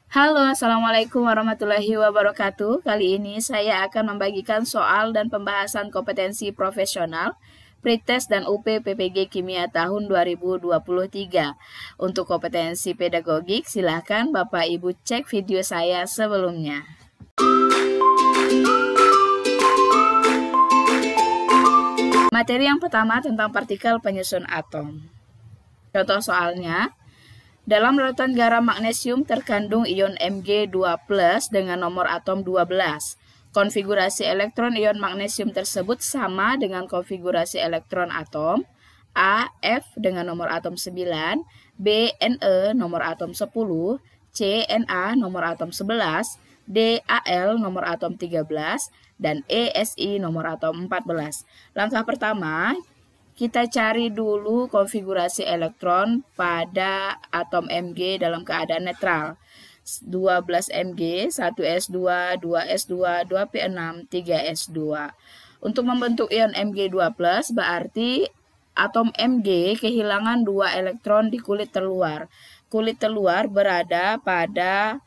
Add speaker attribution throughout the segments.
Speaker 1: Halo, Assalamualaikum warahmatullahi wabarakatuh. Kali ini saya akan membagikan soal dan pembahasan kompetensi profesional, Pretest dan UP PPG Kimia tahun 2023. Untuk kompetensi pedagogik, silakan Bapak Ibu cek video saya sebelumnya. Materi yang pertama tentang partikel penyusun atom. Contoh soalnya, dalam larutan garam magnesium terkandung ion Mg2+ dengan nomor atom 12. Konfigurasi elektron ion magnesium tersebut sama dengan konfigurasi elektron atom A, F dengan nomor atom 9, B, Ne nomor atom 10, C, Na nomor atom 11, D, Al nomor atom 13, dan E, Si nomor atom 14. Langkah pertama, kita cari dulu konfigurasi elektron pada atom Mg dalam keadaan netral. 12 Mg, 1s2, 2s2, 2p6, 3s2. Untuk membentuk ion Mg2+, berarti atom Mg kehilangan 2 elektron di kulit terluar. Kulit terluar berada pada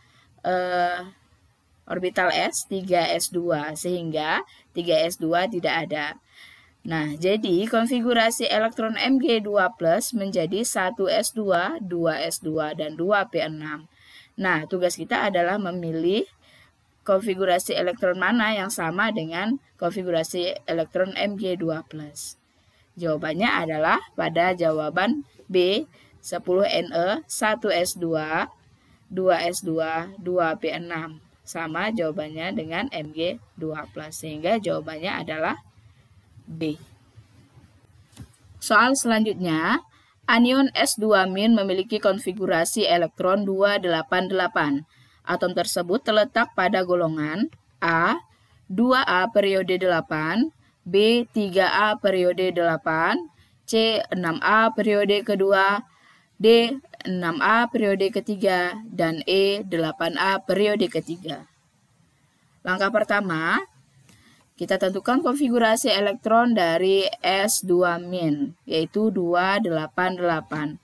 Speaker 1: orbital S, 3s2, sehingga 3s2 tidak ada. Nah, jadi konfigurasi elektron Mg2+ menjadi 1s2, 2s2, dan 2p6. Nah, tugas kita adalah memilih konfigurasi elektron mana yang sama dengan konfigurasi elektron Mg2+. Jawabannya adalah pada jawaban B, 10Ne, 1s2, 2s2, 2p6. Sama jawabannya dengan Mg2+. Sehingga jawabannya adalah B. Soal selanjutnya, anion S2- memiliki konfigurasi elektron 288. Atom tersebut terletak pada golongan A, 2A periode 8, B, 3A periode 8, C, 6A periode kedua, D, 6A periode ketiga, dan E, 8A periode ketiga. Langkah pertama, kita tentukan konfigurasi elektron dari S2-, yaitu 288.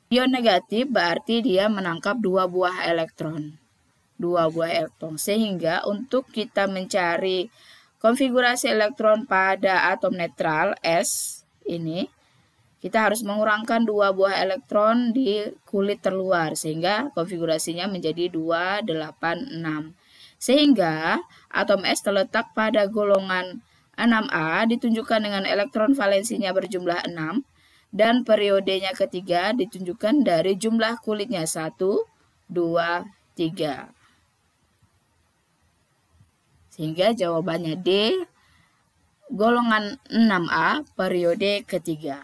Speaker 1: Ion negatif berarti dia menangkap 2 buah elektron. Sehingga untuk kita mencari konfigurasi elektron pada atom netral S ini, kita harus mengurangkan 2 buah elektron di kulit terluar, sehingga konfigurasinya menjadi 286. Sehingga atom S terletak pada golongan 6A ditunjukkan dengan elektron valensinya berjumlah 6 dan periodenya ketiga ditunjukkan dari jumlah kulitnya 1, 2, 3. Sehingga jawabannya D, golongan 6A periode ketiga.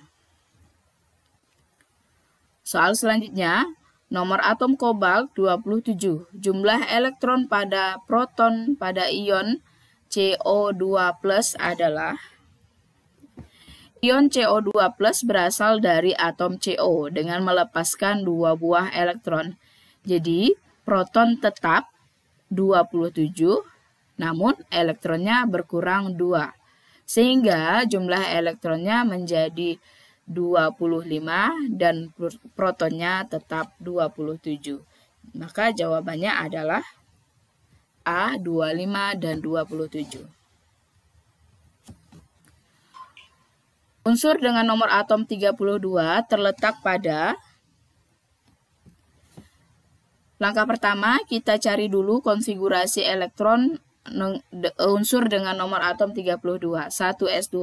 Speaker 1: Soal selanjutnya, nomor atom kobalt 27. Jumlah elektron pada proton pada ion CO2+ adalah, ion CO2+ berasal dari atom CO dengan melepaskan 2 buah elektron. Jadi, proton tetap 27, namun elektronnya berkurang 2. Sehingga jumlah elektronnya menjadi 25 dan protonnya tetap 27. Maka jawabannya adalah A, 25 dan 27. Unsur dengan nomor atom 32 terletak pada, langkah pertama kita cari dulu konfigurasi elektron unsur dengan nomor atom 32. 1s2,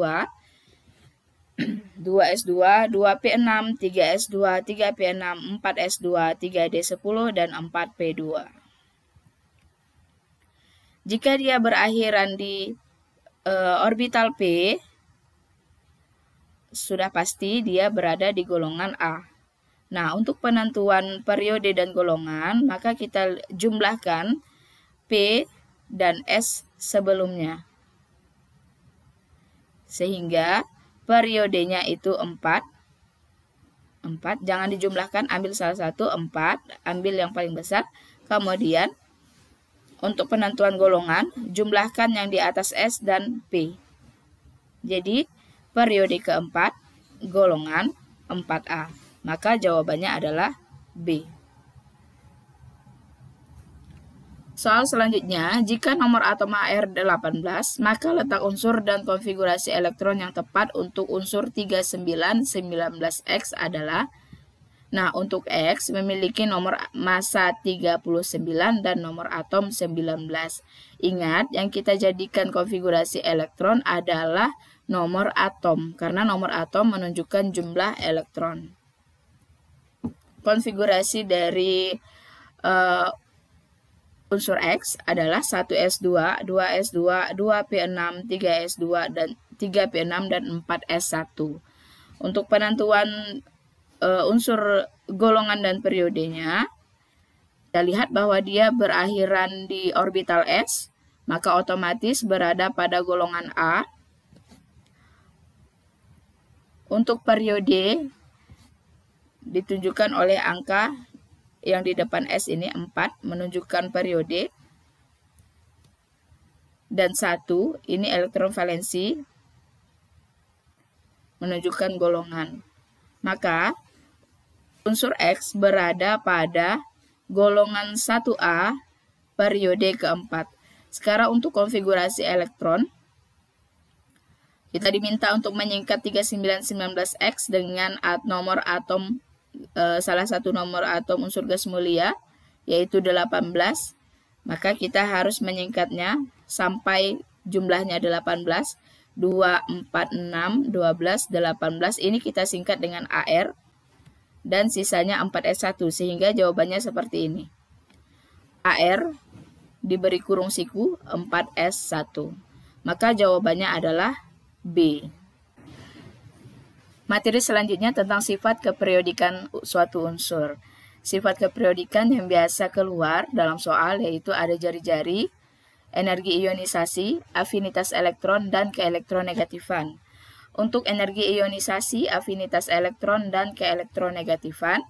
Speaker 1: 2s2, 2p6, 3s2, 3p6, 4s2, 3d10, dan 4p2. Jika dia berakhiran di orbital P, sudah pasti dia berada di golongan A. Nah, untuk penentuan periode dan golongan, maka kita jumlahkan P dan S sebelumnya. Sehingga periodenya itu 4. Jangan dijumlahkan, ambil salah satu, 4. Ambil yang paling besar. Kemudian, untuk penentuan golongan, jumlahkan yang di atas S dan P. Jadi, periode keempat, golongan 4A. Maka jawabannya adalah B. Soal selanjutnya, jika nomor atom AR 18, maka letak unsur dan konfigurasi elektron yang tepat untuk unsur 3919X adalah, nah untuk X memiliki nomor massa 39 dan nomor atom 19. Ingat, yang kita jadikan konfigurasi elektron adalah nomor atom, karena nomor atom menunjukkan jumlah elektron. Konfigurasi dari unsur X adalah 1s2, 2s2, 2p6, 3s2, dan 3p6, dan 4s1. Untuk penentuan unsur golongan dan periodenya, kita lihat bahwa dia berakhiran di orbital S, maka otomatis berada pada golongan A. Untuk periode ditunjukkan oleh angka yang di depan S ini 4, menunjukkan periode. Dan 1, ini elektron valensi, menunjukkan golongan. Maka, unsur X berada pada golongan 1A, periode keempat. Sekarang untuk konfigurasi elektron, kita diminta untuk menyingkat 3919X dengan nomor atom, salah satu nomor atom unsur gas mulia, yaitu 18, maka kita harus menyingkatnya sampai jumlahnya 18, 2, 4, 6, 12, 18, ini kita singkat dengan AR, dan sisanya 4S1, sehingga jawabannya seperti ini. AR diberi kurung siku 4S1, maka jawabannya adalah B. Materi selanjutnya tentang sifat keperiodikan suatu unsur. Sifat keperiodikan yang biasa keluar dalam soal yaitu ada jari-jari, energi ionisasi, afinitas elektron, dan keelektronegatifan. Untuk energi ionisasi, afinitas elektron, dan keelektronegatifan,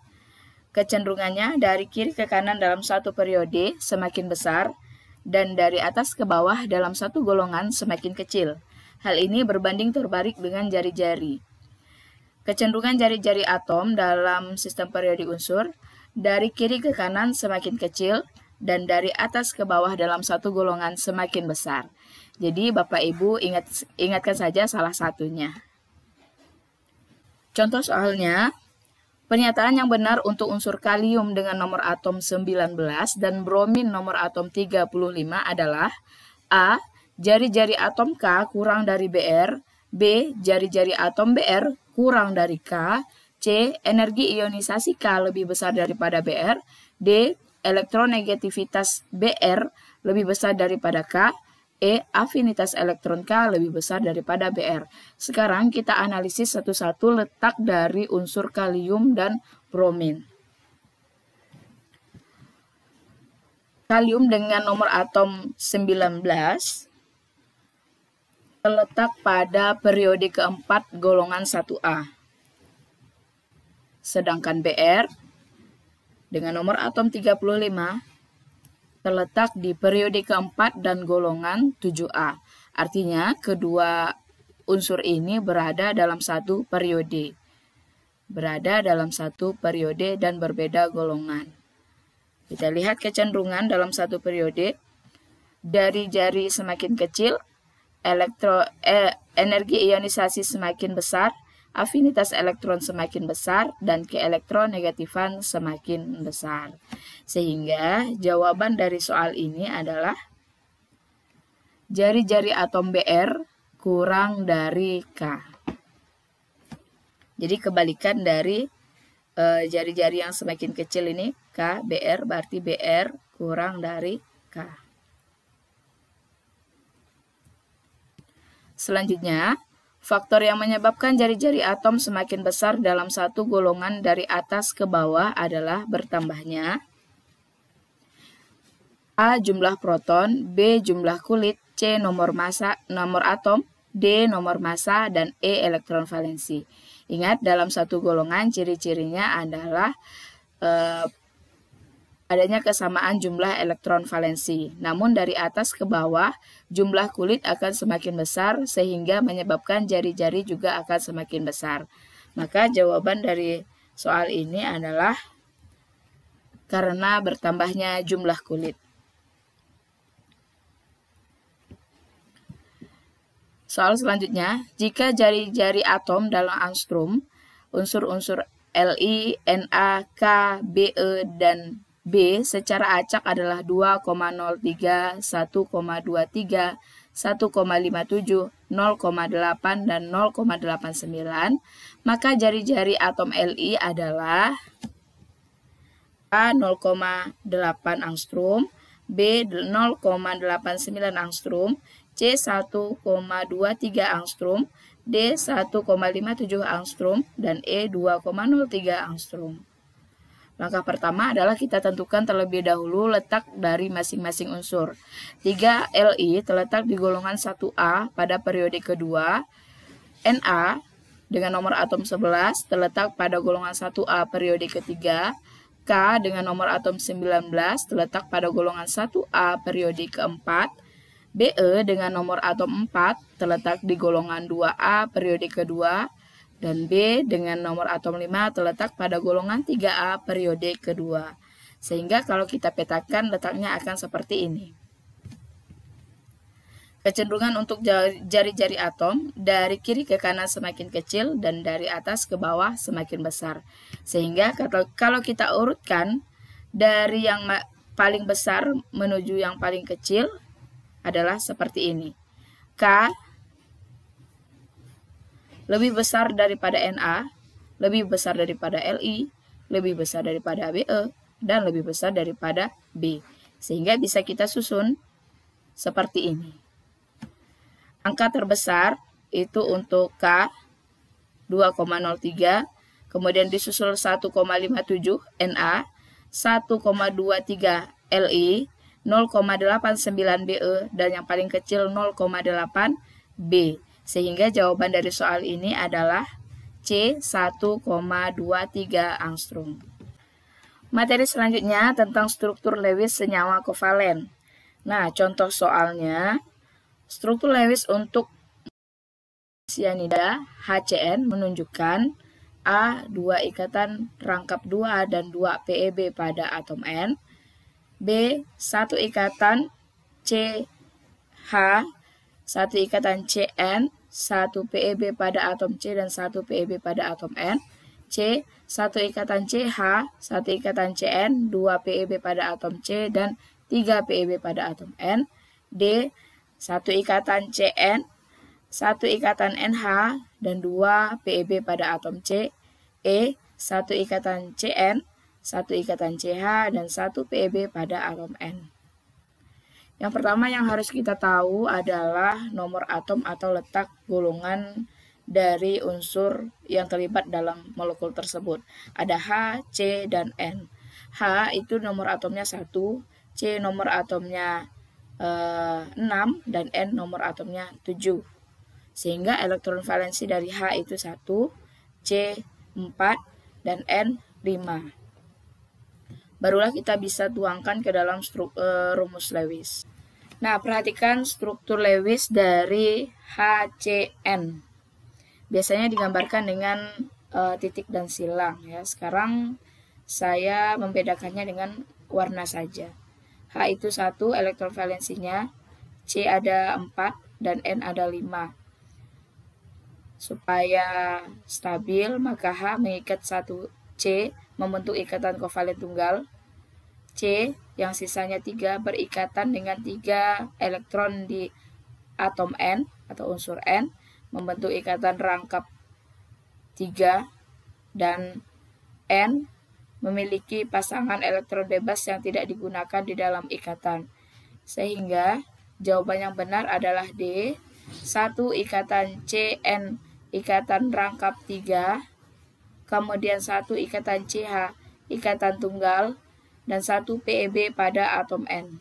Speaker 1: kecenderungannya dari kiri ke kanan dalam satu periode semakin besar, dan dari atas ke bawah dalam satu golongan semakin kecil. Hal ini berbanding terbalik dengan jari-jari. Kecenderungan jari-jari atom dalam sistem periodik unsur dari kiri ke kanan semakin kecil dan dari atas ke bawah dalam satu golongan semakin besar. Jadi Bapak Ibu ingatkan saja salah satunya. Contoh soalnya, pernyataan yang benar untuk unsur kalium dengan nomor atom 19 dan bromin nomor atom 35 adalah A. Jari-jari atom K kurang dari Br, B. Jari-jari atom Br kurang dari K, C. Energi ionisasi K lebih besar daripada Br, D. Elektronegativitas Br lebih besar daripada K, E. Afinitas elektron K lebih besar daripada Br. Sekarang kita analisis satu-satu letak dari unsur kalium dan bromin. Kalium dengan nomor atom 19 terletak pada periode keempat golongan 1A. Sedangkan Br dengan nomor atom 35 terletak di periode keempat dan golongan 7A. Artinya kedua unsur ini berada dalam satu periode. Dan berbeda golongan. Kita lihat kecenderungan dalam satu periode. Dari jari semakin kecil, energi ionisasi semakin besar, afinitas elektron semakin besar, dan keelektronegatifan semakin besar. Sehingga jawaban dari soal ini adalah jari-jari atom Br kurang dari K. Jadi kebalikan dari jari-jari yang semakin kecil ini, K, Br, berarti Br kurang dari K. Selanjutnya, faktor yang menyebabkan jari-jari atom semakin besar dalam satu golongan dari atas ke bawah adalah bertambahnya A. Jumlah proton, B. Jumlah kulit, C. Nomor atom, D. Nomor massa, dan E. Elektron valensi. Ingat, dalam satu golongan ciri-cirinya adalah adanya kesamaan jumlah elektron valensi. Namun dari atas ke bawah, jumlah kulit akan semakin besar sehingga menyebabkan jari-jari juga akan semakin besar. Maka jawaban dari soal ini adalah karena bertambahnya jumlah kulit. Soal selanjutnya, jika jari-jari atom dalam angstrom, unsur-unsur Li, Na, K, Be, dan B secara acak adalah 2,03, 1,23, 1,57, 0,8, dan 0,89, maka jari-jari atom Li adalah A 0,8 angstrom, B 0,89 angstrom, C 1,23 angstrom, D 1,57 angstrom, dan E 2,03 angstrom. Langkah pertama adalah kita tentukan terlebih dahulu letak dari masing-masing unsur. 3 Li terletak di golongan 1A pada periode kedua. Na dengan nomor atom 11 terletak pada golongan 1A periode ketiga. K dengan nomor atom 19 terletak pada golongan 1A periode keempat. Be dengan nomor atom 4 terletak di golongan 2A periode kedua. Dan B dengan nomor atom 5 terletak pada golongan 3A periode kedua. Sehingga kalau kita petakan letaknya akan seperti ini. Kecenderungan untuk jari-jari atom dari kiri ke kanan semakin kecil dan dari atas ke bawah semakin besar. Sehingga kalau kita urutkan dari yang paling besar menuju yang paling kecil adalah seperti ini. K lebih besar daripada Na, lebih besar daripada Li, lebih besar daripada Be, dan lebih besar daripada B. Sehingga bisa kita susun seperti ini. Angka terbesar itu untuk K 2,03, kemudian disusul 1,57 Na, 1,23 Li, 0,89 Be, dan yang paling kecil 0,8 B. Sehingga jawaban dari soal ini adalah C 1,23 angstrom. Materi selanjutnya tentang struktur Lewis senyawa kovalen. Nah, contoh soalnya, struktur Lewis untuk sianida HCN menunjukkan A 2 ikatan rangkap 2 dan 2 PeB pada atom N, B 1 ikatan CH, 1 ikatan Cn, 1 PeB pada atom C dan 1 PeB pada atom N, C 1 ikatan CH, 1 ikatan Cn, 2 PeB pada atom C dan 3 PeB pada atom N, D 1 ikatan Cn, 1 ikatan NH, dan 2 PeB pada atom C, E 1 ikatan Cn, 1 ikatan CH, dan 1 PeB pada atom N. Yang pertama yang harus kita tahu adalah nomor atom atau letak golongan dari unsur yang terlibat dalam molekul tersebut. Ada H, C, dan N. H itu nomor atomnya 1, C nomor atomnya 6, dan N nomor atomnya 7. Sehingga elektron valensi dari H itu 1, C 4, dan N 5. Barulah kita bisa tuangkan ke dalam rumus Lewis. Nah, perhatikan struktur Lewis dari HCN. Biasanya digambarkan dengan titik dan silang. Ya. Sekarang saya membedakannya dengan warna saja. H itu 1 elektron valensinya, C ada 4, dan N ada 5. Supaya stabil, maka H mengikat 1 C membentuk ikatan kovalen tunggal. C yang sisanya 3 berikatan dengan 3 elektron di atom N atau unsur N membentuk ikatan rangkap 3, dan N memiliki pasangan elektron bebas yang tidak digunakan di dalam ikatan. Sehingga jawaban yang benar adalah D, 1 ikatan Cn ikatan rangkap 3, kemudian 1 ikatan CH ikatan tunggal, dan 1 PeB pada atom N.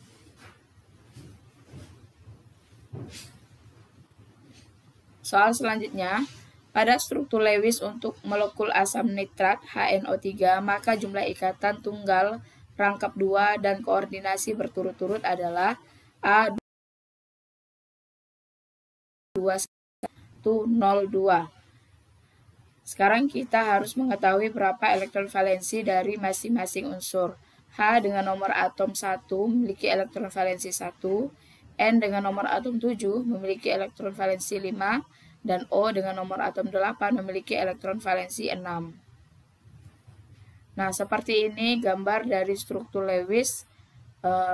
Speaker 1: Soal selanjutnya, pada struktur Lewis untuk molekul asam nitrat HNO3, maka jumlah ikatan tunggal rangkap 2 dan koordinasi berturut-turut adalah A2102. Sekarang kita harus mengetahui berapa elektron valensi dari masing-masing unsur. H dengan nomor atom 1 memiliki elektron valensi 1, N dengan nomor atom 7 memiliki elektron valensi 5, dan O dengan nomor atom 8 memiliki elektron valensi 6. Nah, seperti ini gambar dari struktur Lewis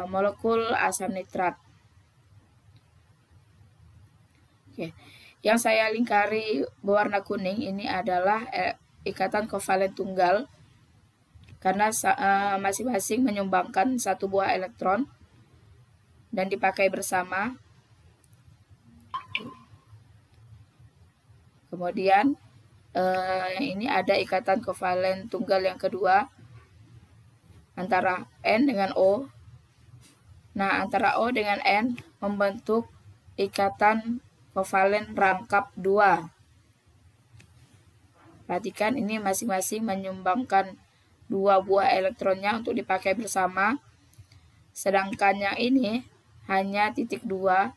Speaker 1: molekul asam nitrat. Oke. Yang saya lingkari berwarna kuning ini adalah ikatan kovalen tunggal, karena masing-masing menyumbangkan satu buah elektron dan dipakai bersama. Kemudian ini ada ikatan kovalen tunggal yang kedua antara N dengan O. Nah, antara O dengan N membentuk ikatan kovalen rangkap 2. Perhatikan ini masing-masing menyumbangkan 2 buah elektronnya untuk dipakai bersama. Sedangkan yang ini hanya titik 2.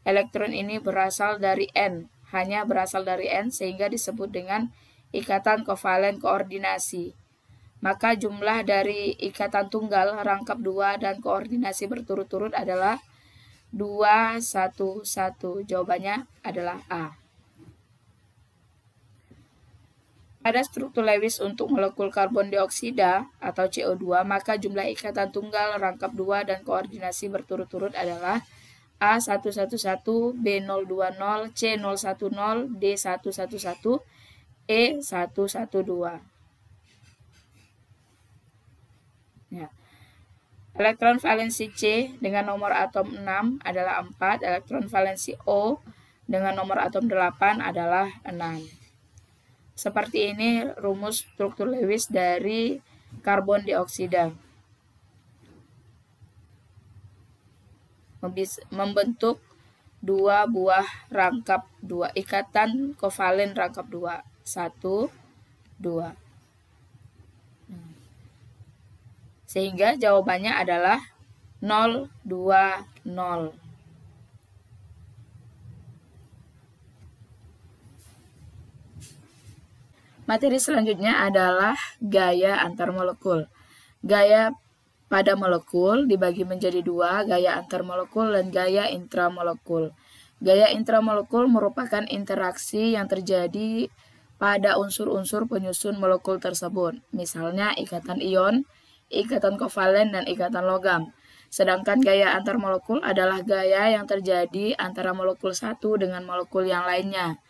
Speaker 1: Elektron ini berasal dari N, hanya berasal dari N sehingga disebut dengan ikatan kovalen koordinasi. Maka jumlah dari ikatan tunggal rangkap 2 dan koordinasi berturut-turut adalah 2, 1, 1. Jawabannya adalah A. Pada struktur Lewis untuk molekul karbon dioksida atau CO2, maka jumlah ikatan tunggal rangkap 2 dan koordinasi berturut-turut adalah A111, B020, C010, D111, E112. Ya. Elektron valensi C dengan nomor atom 6 adalah 4, elektron valensi O dengan nomor atom 8 adalah 6. Seperti ini rumus struktur Lewis dari karbon dioksida. Membentuk 2 buah rangkap 2, ikatan kovalen rangkap 2. 1, 2. Sehingga jawabannya adalah 0, 2, 0. Materi selanjutnya adalah gaya antar molekul. Gaya pada molekul dibagi menjadi 2, gaya antar molekul dan gaya intramolekul. Gaya intramolekul merupakan interaksi yang terjadi pada unsur-unsur penyusun molekul tersebut, misalnya ikatan ion, ikatan kovalen, dan ikatan logam. Sedangkan gaya antar molekul adalah gaya yang terjadi antara molekul satu dengan molekul yang lainnya.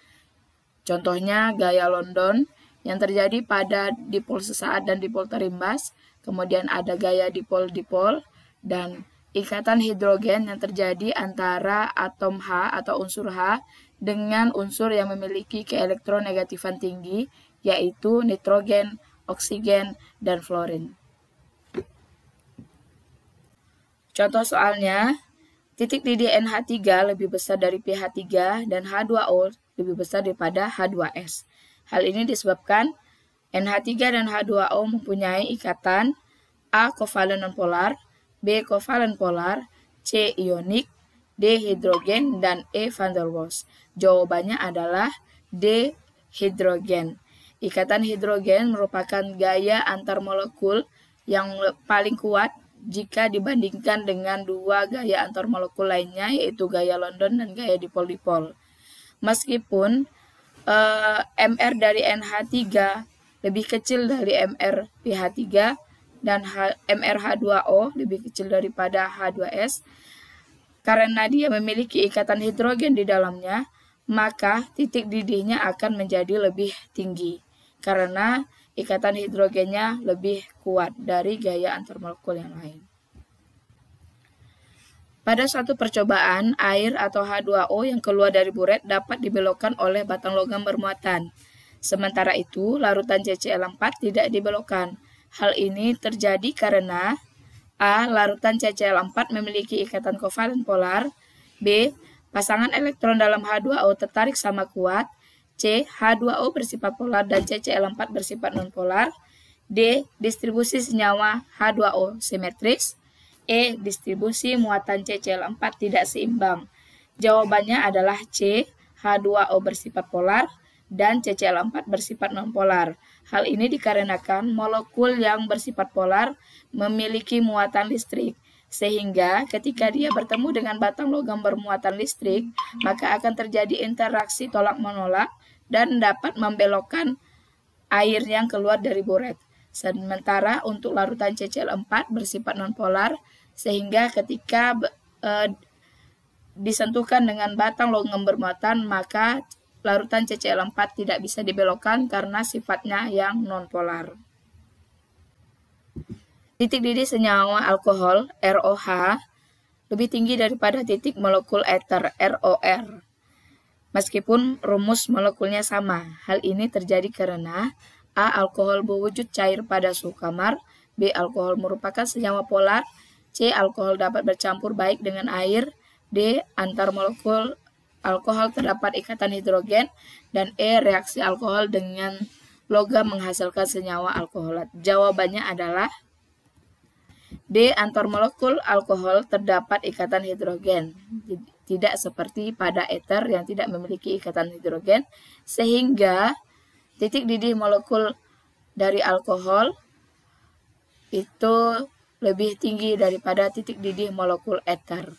Speaker 1: Contohnya gaya London yang terjadi pada dipol sesaat dan dipol terimbas, kemudian ada gaya dipol-dipol, dan ikatan hidrogen yang terjadi antara atom H atau unsur H dengan unsur yang memiliki keelektronegatifan tinggi, yaitu nitrogen, oksigen, dan fluorin. Contoh soalnya, titik didih NH3 lebih besar dari pH3 dan H2O lebih besar daripada H2S. Hal ini disebabkan NH3 dan H2O mempunyai ikatan A kovalen nonpolar, B kovalen polar, C ionik, D hidrogen, dan E van der Waals. Jawabannya adalah D hidrogen. Ikatan hidrogen merupakan gaya antar molekul yang paling kuat jika dibandingkan dengan 2 gaya antar molekul lainnya, yaitu gaya London dan gaya dipol-dipol. Meskipun MR dari NH3 lebih kecil dari MR pH3 dan MrH2O lebih kecil daripada H2S, karena dia memiliki ikatan hidrogen di dalamnya, maka titik didihnya akan menjadi lebih tinggi karena ikatan hidrogennya lebih kuat dari gaya antar molekul yang lain. Pada suatu percobaan, air atau H2O yang keluar dari buret dapat dibelokkan oleh batang logam bermuatan. Sementara itu, larutan CCl4 tidak dibelokkan. Hal ini terjadi karena A. Larutan CCl4 memiliki ikatan kovalen polar. B. Pasangan elektron dalam H2O tertarik sama kuat. C. H2O bersifat polar dan CCl4 bersifat nonpolar. D. Distribusi senyawa H2O simetris. E. Distribusi muatan CCl4 tidak seimbang. Jawabannya adalah C. H2O bersifat polar dan CCl4 bersifat nonpolar. Hal ini dikarenakan molekul yang bersifat polar memiliki muatan listrik, Sehingga ketika dia bertemu dengan batang logam bermuatan listrik, maka akan terjadi interaksi tolak-menolak dan dapat membelokkan air yang keluar dari buret. Sementara untuk larutan CCl4 bersifat nonpolar, sehingga ketika disentuhkan dengan batang logam bermuatan, maka larutan CCl4 tidak bisa dibelokkan karena sifatnya yang nonpolar. Titik didih senyawa alkohol ROH lebih tinggi daripada titik molekul eter ROR. Meskipun rumus molekulnya sama, hal ini terjadi karena A. Alkohol berwujud cair pada suhu kamar, B. Alkohol merupakan senyawa polar, C. Alkohol dapat bercampur baik dengan air, D. Antar molekul alkohol terdapat ikatan hidrogen, dan E. Reaksi alkohol dengan logam menghasilkan senyawa alkoholat. Jawabannya adalah D. Antar molekul alkohol terdapat ikatan hidrogen. Tidak seperti pada eter yang tidak memiliki ikatan hidrogen, sehingga titik didih molekul dari alkohol itu lebih tinggi daripada titik didih molekul eter.